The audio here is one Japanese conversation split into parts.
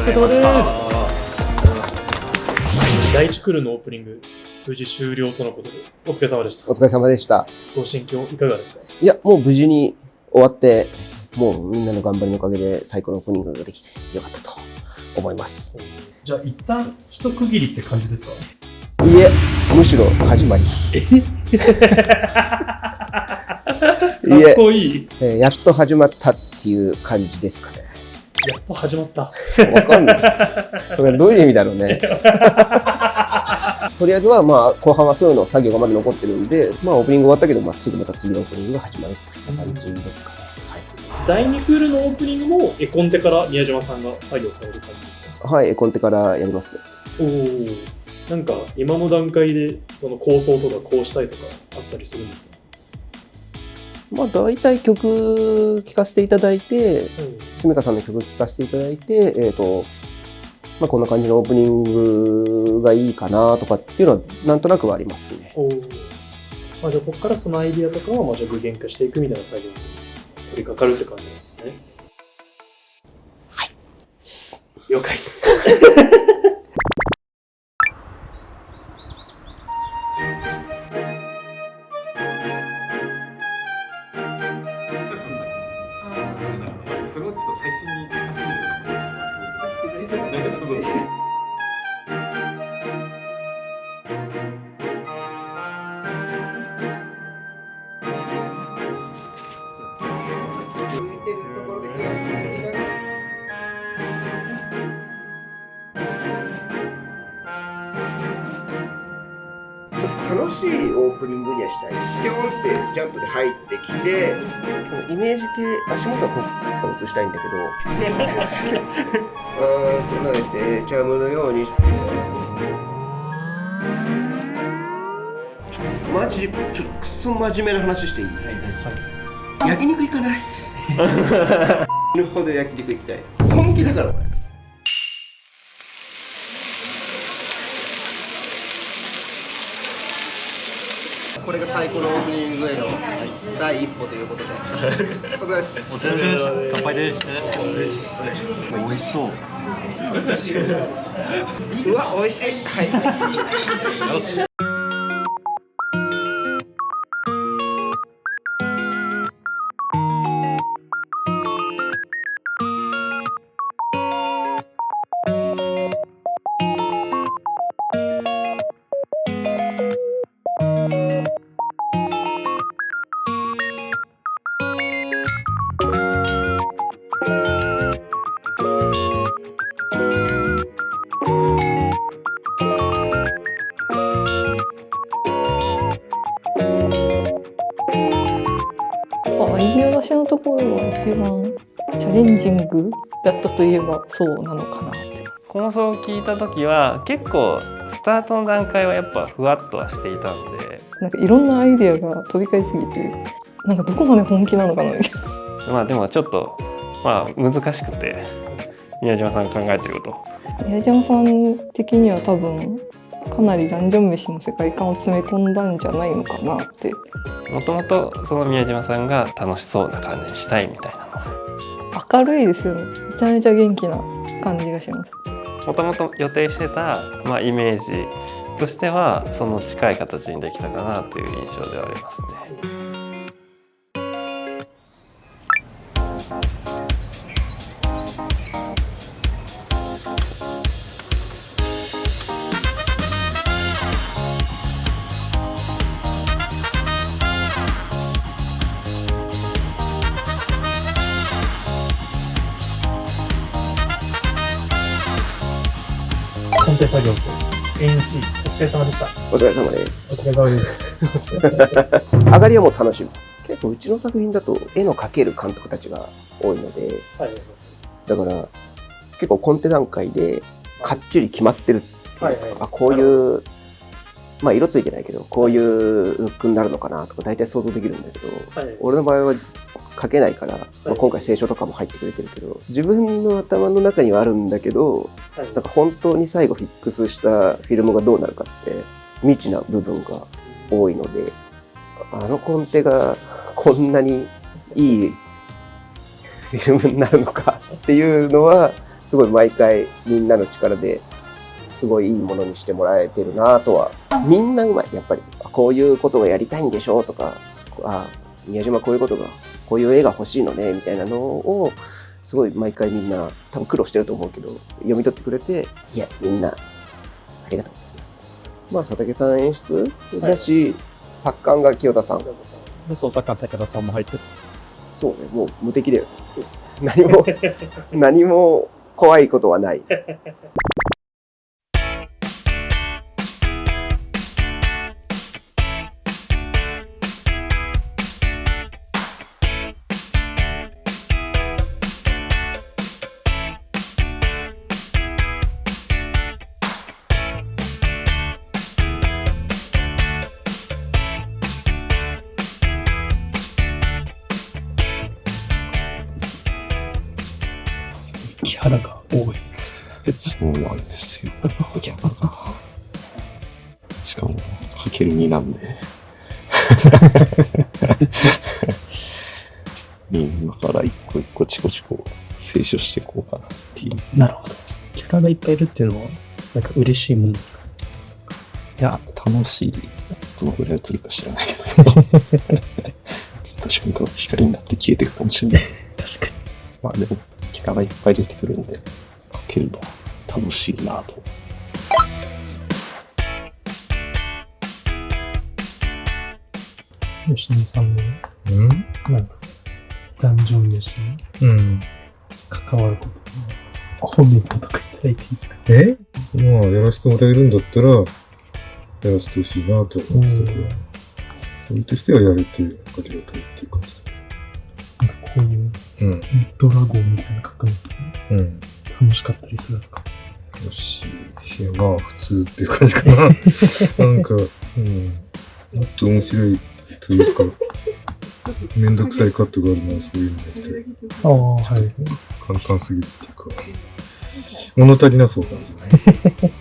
疲れ様です。第1クールのオープニング、無事終了とのことで、お疲れ様でした。お疲れ様でした。ご心境いかがですか？いや、もう無事に終わって、もうみんなの頑張りのおかげで最高のオープニングができてよかったと思います。じゃあ一旦一区切りって感じですか？いえ、むしろ始まり。かっこいい。やっと始まったっていう感じですかね。やっと始まった。わかんない。これどういう意味だろうね。とりあえずはまあ後半はそういうの作業がまだ残ってるんで、まあオープニング終わったけど、すぐまた次のオープニングが始まるっていう感じですかね。はい、第2クールのオープニングも絵コンテから宮島さんが作業される感じですか？はい、絵コンテからやりますね。なんか今の段階でその構想とかこうしたいとかあったりするんですか？まあ大体曲聴かせていただいて、しめかさんの曲聴かせていただいて、まあこんな感じのオープニングがいいかなとかっていうのはなんとなくはありますね。まあ、じゃあここからそのアイディアとかをまあ具現化していくみたいな作業に取り掛かるって感じですね。はい。了解です。それをちょっと最新に近すぎるとかもちょっと難しい。そうそう。楽しいオープニングにはしたい。ピョンってジャンプで入ってきて、そのイメージ系、足元はこう映したいんだけど、唱えてチャームのように。マジちょっとクソ真面目な話していい？はい、焼肉行かない？死ぬほど焼肉行きたい。本気だからこれ。これが最高のオープニングへの第一歩ということで、お疲れ様です。お疲れ様でした。乾杯です。美味しそう。うわ、美味しい。はい。よし。アイディア出しのところが一番チャレンジングだったといえばそうなのかなって。構想を聞いた時は結構スタートの段階はやっぱふわっとはしていたんで、なんかいろんなアイデアが飛び交いすぎて、なんかどこまで本気なのかなみたいな。まあでもちょっと難しくて、宮島さんが考えてること。宮島さん的には多分かなりダンジョン飯の世界観を詰め込んだんじゃないのかなって。もともとその宮島さんが楽しそうな感じにしたいみたいなのは。明るいですよね。めちゃめちゃ元気な感じがします。もともと予定してた、イメージとしてはその近い形にできたかなという印象ではありますね。コンテ作業と演じ、お疲れ様でした。お疲れ様です。お疲れ様です。上がりはもう楽しむ。結構うちの作品だと絵の描ける監督たちが多いので、だから結構コンテ段階でかっちり決まってるっていうか、こういう色ついてないけどこういうルックになるのかなとか大体想像できるんだけど、俺の場合は描けないから、今回清書とかも入ってくれてるけど、自分の頭の中にはあるんだけど、なんか本当に最後フィックスしたフィルムがどうなるかって未知な部分が多いので、あのコンテがこんなにいいフィルムになるのかっていうのはすごい毎回みんなの力ですごいいいものにしてもらえてるなとは。みんなうまい、やっぱり。こういうことをやりたいんでしょとか、宮島こういうことが、こういう絵が欲しいのねみたいなのをすごい毎回みんな多分苦労してると思うけど読み取ってくれて、いやみんなありがとうございます。まあ佐竹さん演出だし、はい、作家が清田さんで創作家武田さんも入ってる。そうね、もう無敵だよね。そうですね、何も怖いことはない。キャラが多い。そうなんですよ。キャラが。しかも、かける2なんで。今から一個一個チコチコ清書していこうかなっていう。なるほど。キャラがいっぱいいるっていうのは、なんか嬉しいもんですか？いや、楽しい。どのぐらい映るか知らないですけど。ずっと瞬間光になって消えていくかもしれない。確かに。まあでも、キャラがいっぱい出てくるんで、かけるのは楽しいなと。吉見さんの、なんか、ダンジョン飯に関わること、コメントとかいただいていいですか？まあ、やらせてもらえるんだったら、やらせてほしいなと思ってたから、俺としてはやれてありがたいっていう感じだけど。なんかこういう、ドラゴンみたいな書くのって、楽しかったりするんですか？よし、いや、まあ、普通っていう感じかな。なんか、もっと面白いというか、めんどくさいカットがあるのはそういうのやりたい。はい。簡単すぎるっていうか、物足りなそうかもしれ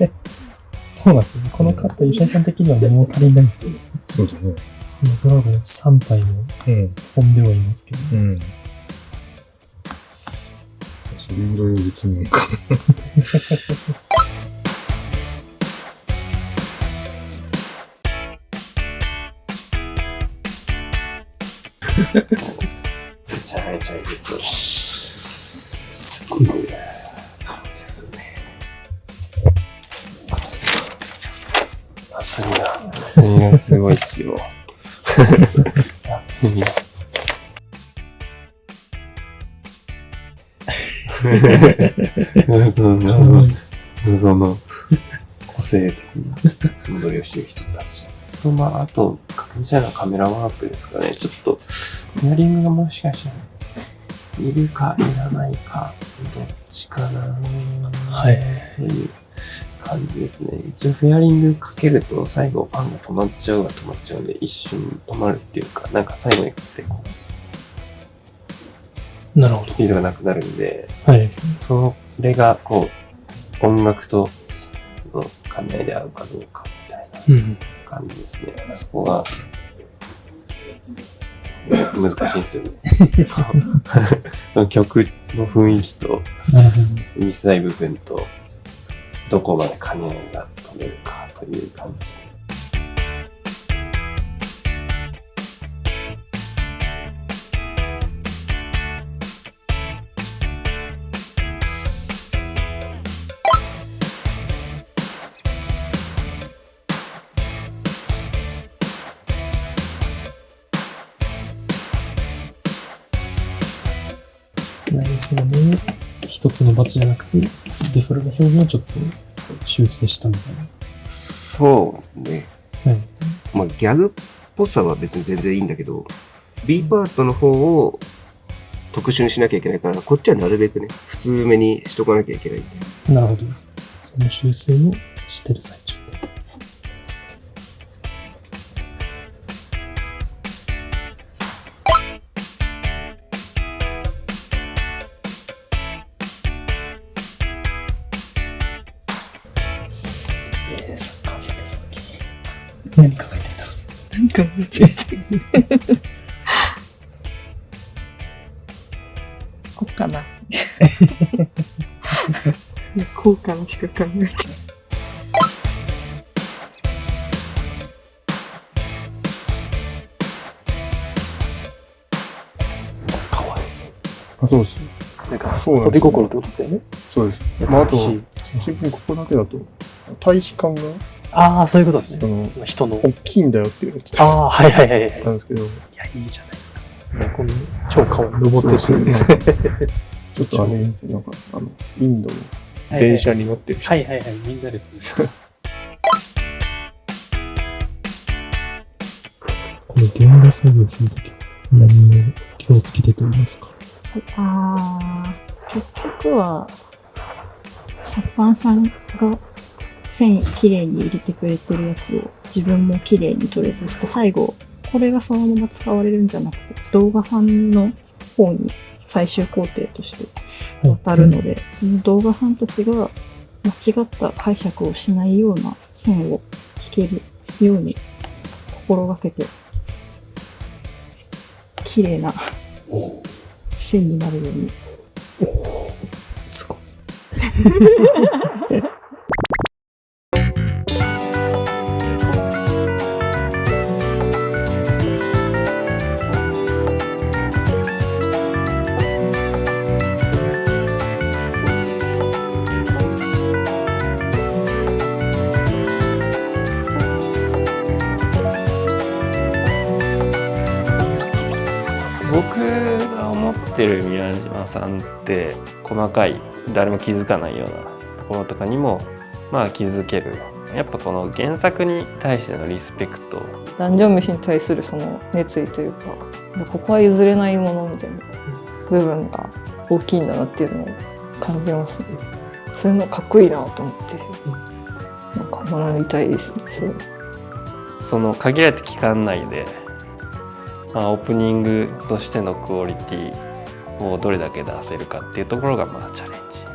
ない。そうなんですよね。このカット、吉田さん的には物足りないんですよ。そうだね。ドラゴン3体も飛んではいますけど。それぐらいは別になんか。めちゃめちゃいいと。すごいっすね。楽しいっすね。厚みがすごいっすよ。厚みが。謎の個性的な踊りをしてる人たち。まあ、あと、確認したのはカメラワークですかね。ちょっと、ペアリングがもしかしたら、いるかいらないか、どっちかな、はい。という感じですね。一応、ペアリングかけると、最後パンが止まっちゃうので、一瞬止まるっていうか、なんか最後にってこう、なるほど。スピードがなくなるんで、はい。それが、こう、音楽との兼ね合いで合うかどうかみたいな感じですね。そこが、難しいんですよね。曲の雰囲気と、見せたい部分と、どこまで兼ね合いが取れるかという感じ。そのね、一つのバツじゃなくて、デフォルメ表現をちょっと修正したみたいな。そうね。はい。まあ、ギャグっぽさは別に全然いいんだけど、B パートの方を特殊にしなきゃいけないから、こっちはなるべくね、普通めにしとかなきゃいけない。なるほど。その修正をしてる最中で。何考えてんだろう。何考えてんだこっかな。効果のしか考えてない。かわいい。あ、そうです。なんかそうなんですよ遊び心ってことですよね。そうです。まあ、あと、シンプルにここだけだと、対比感が、ああ、そういうことですね。そのその人の。大きいんだよっていうのをああ、はいはいはいはい。なんですけど、いや、いいじゃないですか。この超可愛い。登ってる。ちょっとあれ、なんか、インドの電車に乗ってる人。はいはいはい。みんなですね。この原画作業するとき、何を気をつけてと言いますか。結局は、作家さんが線きれいに入れてくれてるやつを自分もきれいにトレースして、最後、これがそのまま使われるんじゃなくて、動画さんの方に最終工程として渡るので、その動画さんたちが間違った解釈をしないような線を引けるように心がけて、綺麗な線になるように。すごい。僕が思ってる宮島さんって細かい誰も気づかないようなところとかにもまあ気づける。やっぱこの原作に対してのリスペクト、ダンジョン飯に対するその熱意というか、ここは譲れないものみたいな部分が大きいんだなっていうのを感じますね。それもかっこいいなと思って、なんか学びたいですね。その限られた期間内で、まあ、オープニングとしてのクオリティをどれだけ出せるかっていうところがまあチャレンジ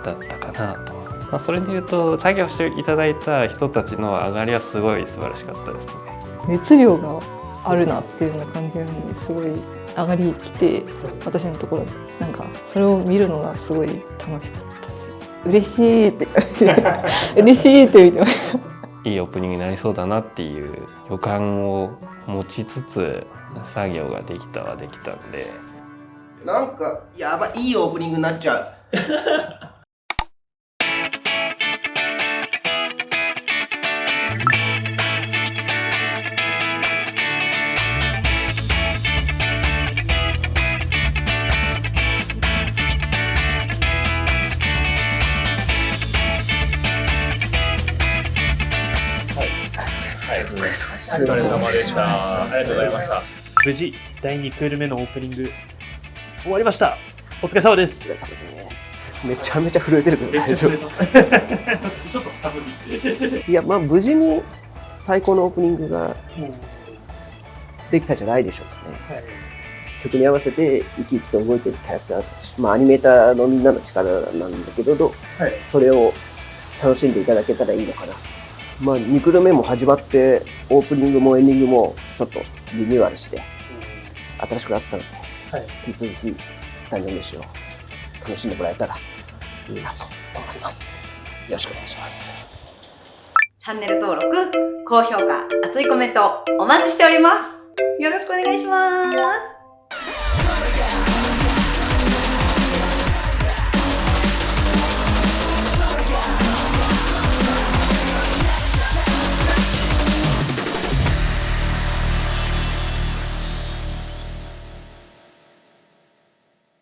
だったかなと。まあ、それでいうと作業していただいた人たちの上がりはすごい素晴らしかったですね。熱量があるなっていうような感じなのですごい上がりきて、私のところになんかそれを見るのがすごい楽しかったです。嬉しいって感じで嬉しいって見てました。いいオープニングになりそうだなっていう予感を持ちつつ作業ができたんで、なんかやばいいオープニングになっちゃう。お疲れ様でした。ありがとうございました。無事第2クール目のオープニング終わりました。お疲れ様です。お疲れ様です。めちゃめちゃ震えてるけど大丈夫。ちょっと寒い。いや、まあ無事に最高のオープニングができたじゃないでしょうかね。はい、曲に合わせて生き生きと動いてるキャラクターたち、まあアニメーターのみんなの力なんだけど、はい、それを楽しんでいただけたらいいのかな。まあ2クール目も始まってオープニングもエンディングもちょっとリニューアルして新しくなったので、はい、引き続きダンジョン飯を楽しんでもらえたらいいなと思います。よろしくお願いします。チャンネル登録、高評価、熱いコメントお待ちしております。よろしくお願いします。